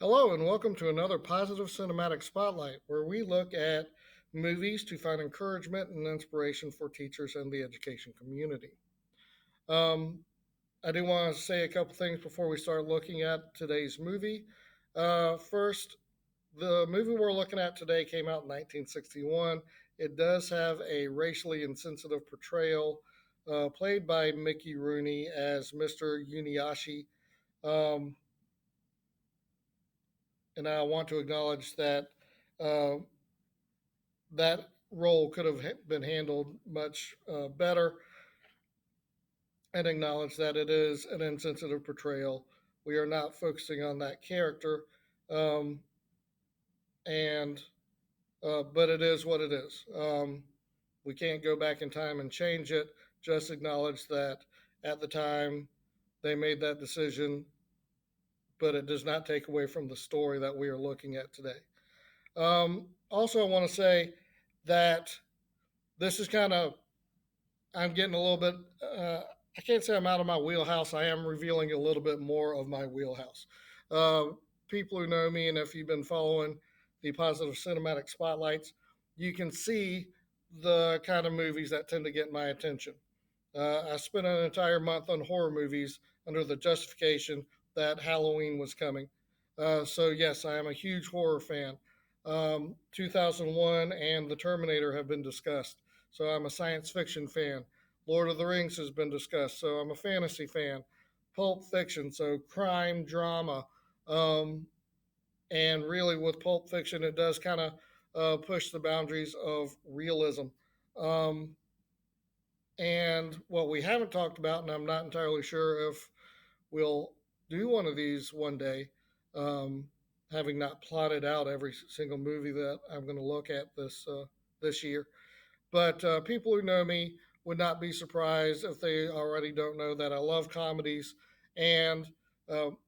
Hello, and welcome to another Positive Cinematic Spotlight, where we look at movies to find encouragement and inspiration for teachers and the education community. Um, I do want to say a couple things before we start looking at today's movie. First, the movie we're looking at today came out in 1961. It does have a racially insensitive portrayal, played by Mickey Rooney as Mr. Uniashi. Um, and I want to acknowledge that uh, that role could have been handled much better, and acknowledge that it is an insensitive portrayal. We are not focusing on that character, um, and but it is what it is. We can't go back in time and change it. Just acknowledge that at the time they made that decision, but it does not take away from the story that we are looking at today. Also, I want to say that this is kind of I'm getting a little bit. I can't say I'm out of my wheelhouse. I am revealing a little bit more of my wheelhouse. Uh, People who know me, and if you've been following the positive cinematic spotlights, you can see the kind of movies that tend to get my attention. I spent an entire month on horror movies under the justification that Halloween was coming. So, yes, I am a huge horror fan. 2001 and The Terminator have been discussed. So, I'm a science fiction fan. Lord of the Rings has been discussed. So, I'm a fantasy fan. Pulp Fiction, so crime, drama. Um, and really, with Pulp Fiction, it does kind of push the boundaries of realism. Um, and what we haven't talked about, and I'm not entirely sure if we'll do one of these one day, um, having not plotted out every single movie that I'm going to look at this year. But people who know me would not be surprised if they already don't know that I love comedies, and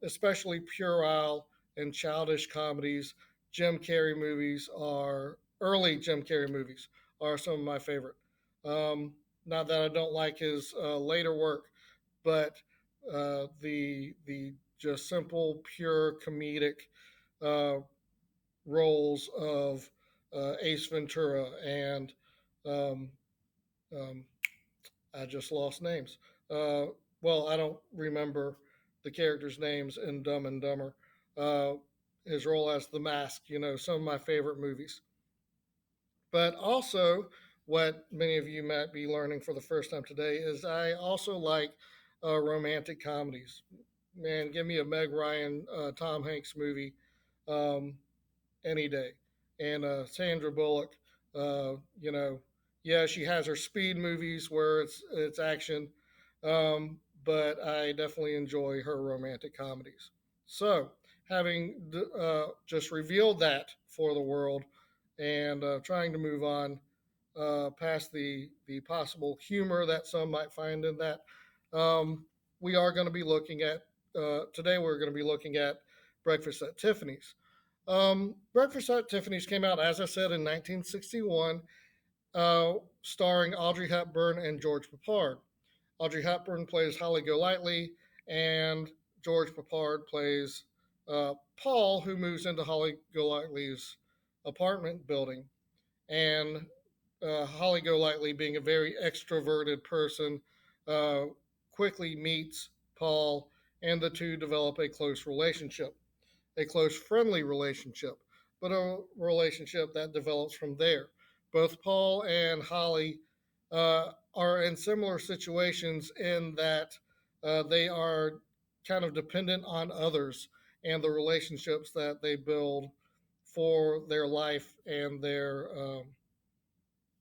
especially puerile and childish comedies. Jim Carrey movies are early Jim Carrey movies are some of my favorite. Not that I don't like his later work, but the just simple, pure comedic uh, roles of Ace Ventura and um, um, I just lost names. Uh, well, I don't remember the characters' names in Dumb and Dumber. Uh, his role as the Mask, some of my favorite movies. But also, what many of you might be learning for the first time today is I also like romantic comedies. Man, give me a Meg Ryan, Tom Hanks movie um, any day. And Sandra Bullock, uh, you know, yeah, she has her speed movies where it's action, but I definitely enjoy her romantic comedies. So, having just revealed that for the world, and trying to move on past the possible humor that some might find in that, we are going to be looking at today. We're going to be looking at Breakfast at Tiffany's. Breakfast at Tiffany's came out, as I said, in 1961, starring Audrey Hepburn and George Peppard. Audrey Hepburn plays Holly Golightly, and George Peppard plays Paul, who moves into Holly Golightly's apartment building. And Holly Golightly, being a very extroverted person, uh, quickly meets Paul, and the two develop a close, friendly relationship, but a relationship that develops from there. Both Paul and Holly are in similar situations in that they are kind of dependent on others and the relationships that they build for their life and their,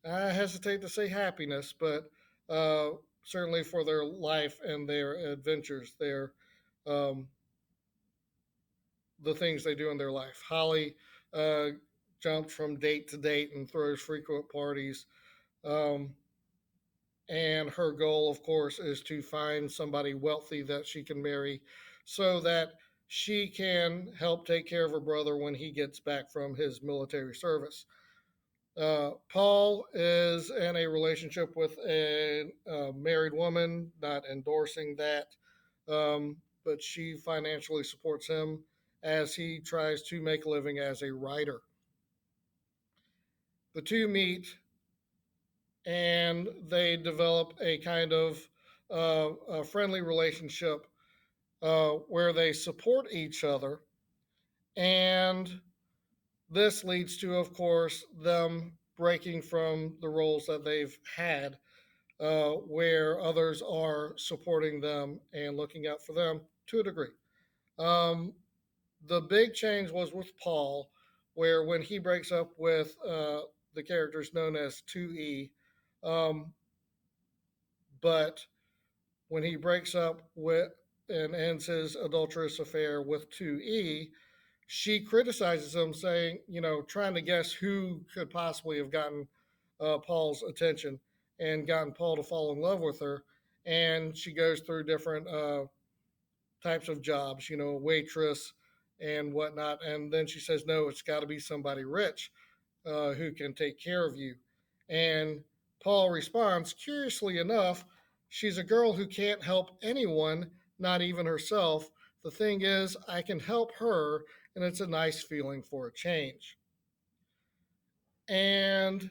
I hesitate to say happiness, but uh, certainly for their life and their adventures, um, the things they do in their life. Holly uh, jumps from date to date and throws frequent parties. Um, and her goal, of course, is to find somebody wealthy that she can marry so that she can help take care of her brother when he gets back from his military service. Paul is in a relationship with a married woman, not endorsing that, but she financially supports him as he tries to make a living as a writer. The two meet and they develop a kind of a friendly relationship where they support each other. And this leads to, of course, them breaking from the roles that they've had, where others are supporting them and looking out for them to a degree. Um, the big change was with Paul, where when he breaks up with the characters known as 2E, um, but when he breaks up with and ends his adulterous affair with 2E, she criticizes him, saying, trying to guess who could possibly have gotten Paul's attention and gotten Paul to fall in love with her. And she goes through different types of jobs, waitress and whatnot. And then she says, no, it's got to be somebody rich who can take care of you. And Paul responds, curiously enough, she's a girl who can't help anyone, not even herself. The thing is, I can help her, and it's a nice feeling for a change. And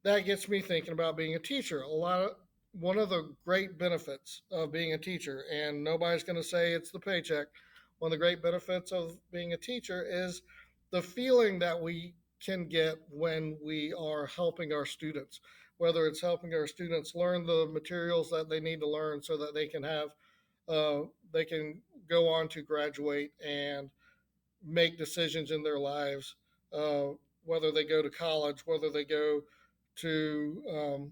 that gets me thinking about being a teacher. One of the great benefits of being a teacher, and nobody's going to say it's the paycheck. One of the great benefits of being a teacher is the feeling that we can get when we are helping our students, whether it's helping our students learn the materials that they need to learn so that uh, they can go on to graduate and make decisions in their lives, uh, whether they go to college, whether they go to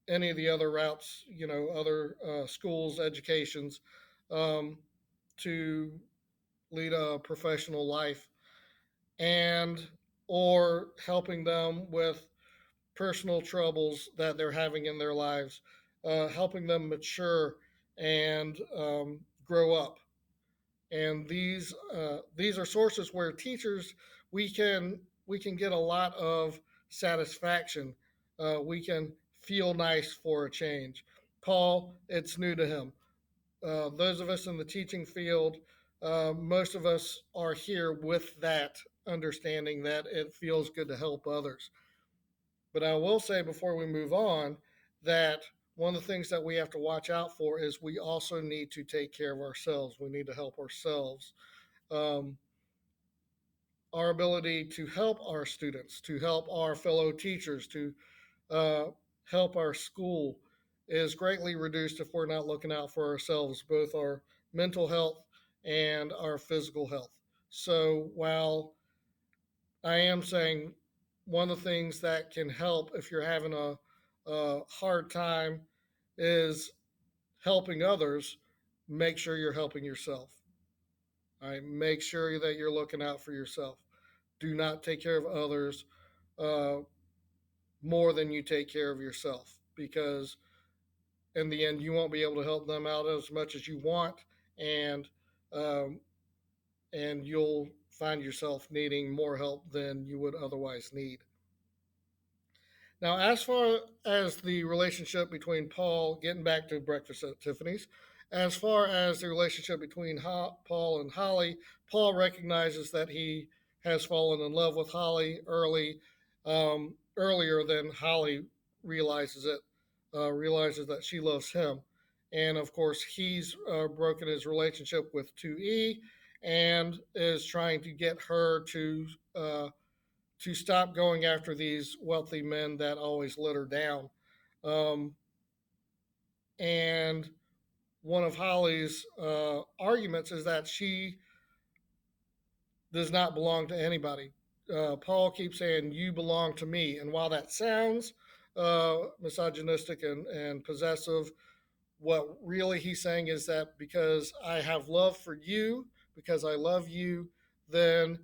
any of the other routes, other schools, educations, um, to lead a professional life, and or helping them with personal troubles that they're having in their lives, helping them mature and grow up. And these are sources where teachers we can get a lot of satisfaction. We can feel nice for a change. Paul, it's new to him. Those of us in the teaching field, most of us are here with that understanding that it feels good to help others. But I will say before we move on that one of the things that we have to watch out for is we also need to take care of ourselves. We need to help ourselves. Um, our ability to help our students, to help our fellow teachers, to uh, help our school is greatly reduced if we're not looking out for ourselves, both our mental health and our physical health. So while I am saying one of the things that can help if you're having a hard time is helping others, make sure you're helping yourself. All right, make sure that you're looking out for yourself. Do not take care of others uh, more than you take care of yourself, because in the end, you won't be able to help them out as much as you want, and um, and you'll find yourself needing more help than you would otherwise need. Now, as far as the relationship between Paul, getting back to Breakfast at Tiffany's, as far as the relationship between Paul and Holly, Paul recognizes that he has fallen in love with Holly earlier than Holly realizes that she loves him. And of course, he's broken his relationship with 2E and is trying to get her to stop going after these wealthy men that always let her down. Um, and one of Holly's arguments is that she does not belong to anybody. Paul keeps saying, "You belong to me." And while that sounds misogynistic and possessive, what really he's saying is that because I have love for you, because I love you, then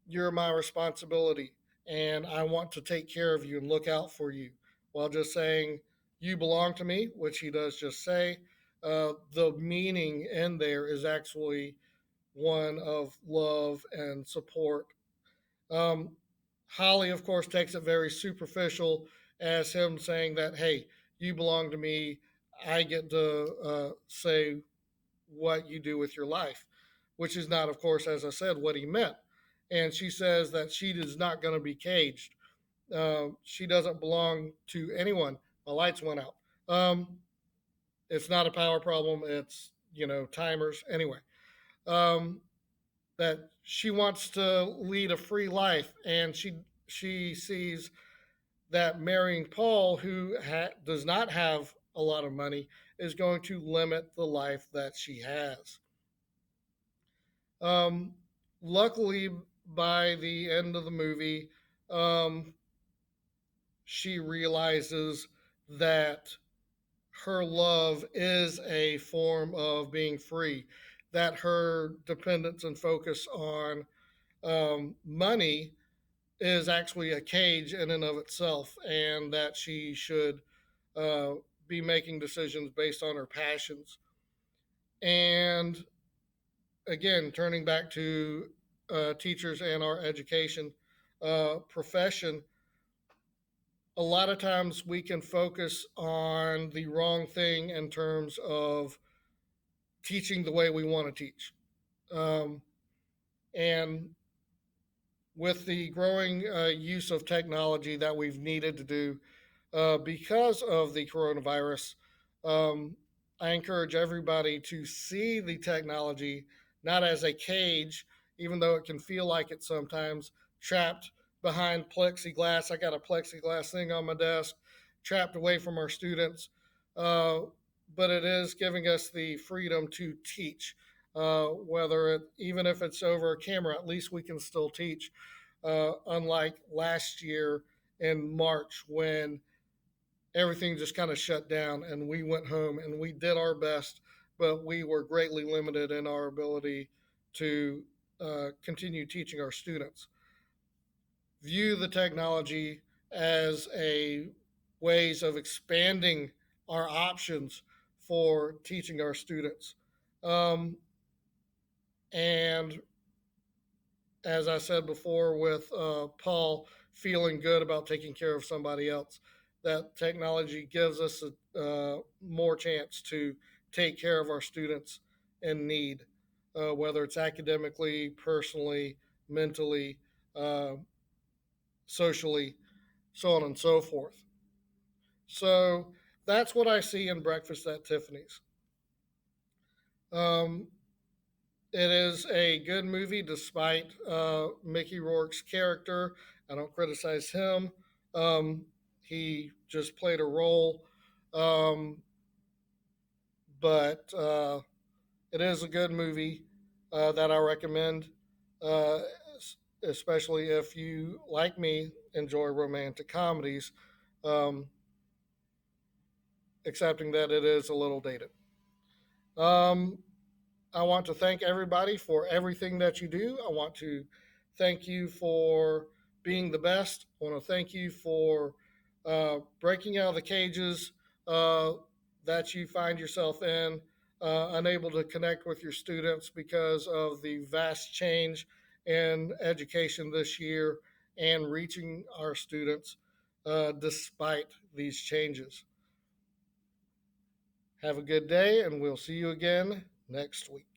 you're my responsibility and I want to take care of you and look out for you. While just saying, you belong to me, which he does just say, the meaning in there is actually one of love and support. Um, Holly, of course, takes it very superficial as him saying that, hey, you belong to me. I get to say what you do with your life. which is not, of course, as I said, what he meant. And she says that she is not going to be caged. She doesn't belong to anyone. My lights went out. It's not a power problem. It's, timers. Anyway, um, that she wants to lead a free life, and she sees that marrying Paul, who does not have a lot of money, is going to limit the life that she has. Um, Luckily, by the end of the movie, um, she realizes that her love is a form of being free, that her dependence and focus on money is actually a cage in and of itself, and that she should uh, be making decisions based on her passions. And again, turning back to teachers and our education profession, a lot of times we can focus on the wrong thing in terms of teaching the way we want to teach. Um, and with the growing use of technology that we've needed to do because of the coronavirus, um, I encourage everybody to see the technology not as a cage, even though it can feel like it sometimes, trapped behind plexiglass. I got a plexiglass thing on my desk, trapped away from our students. Uh, but it is giving us the freedom to teach. Whether it, even if it's over a camera, at least we can still teach. Unlike last year in March when everything just kind of shut down and we went home and we did our best, but we were greatly limited in our ability to continue teaching our students. View the technology as a ways of expanding our options for teaching our students. Um, and as I said before, with Paul feeling good about taking care of somebody else, that technology gives us a more chance to take care of our students in need, whether it's academically, personally, mentally, uh, socially, so on and so forth. So that's what I see in Breakfast at Tiffany's. Um, It is a good movie despite Mickey Rourke's character. I don't criticize him. Um, he just played a role. Um, but it is a good movie that I recommend, uh, especially if you, like me, enjoy romantic comedies, um, accepting that it is a little dated. Um, I want to thank everybody for everything that you do. I want to thank you for being the best. I want to thank you for breaking out of the cages that you find yourself in, unable to connect with your students because of the vast change in education this year and reaching our students despite these changes. Have a good day, and we'll see you again next week.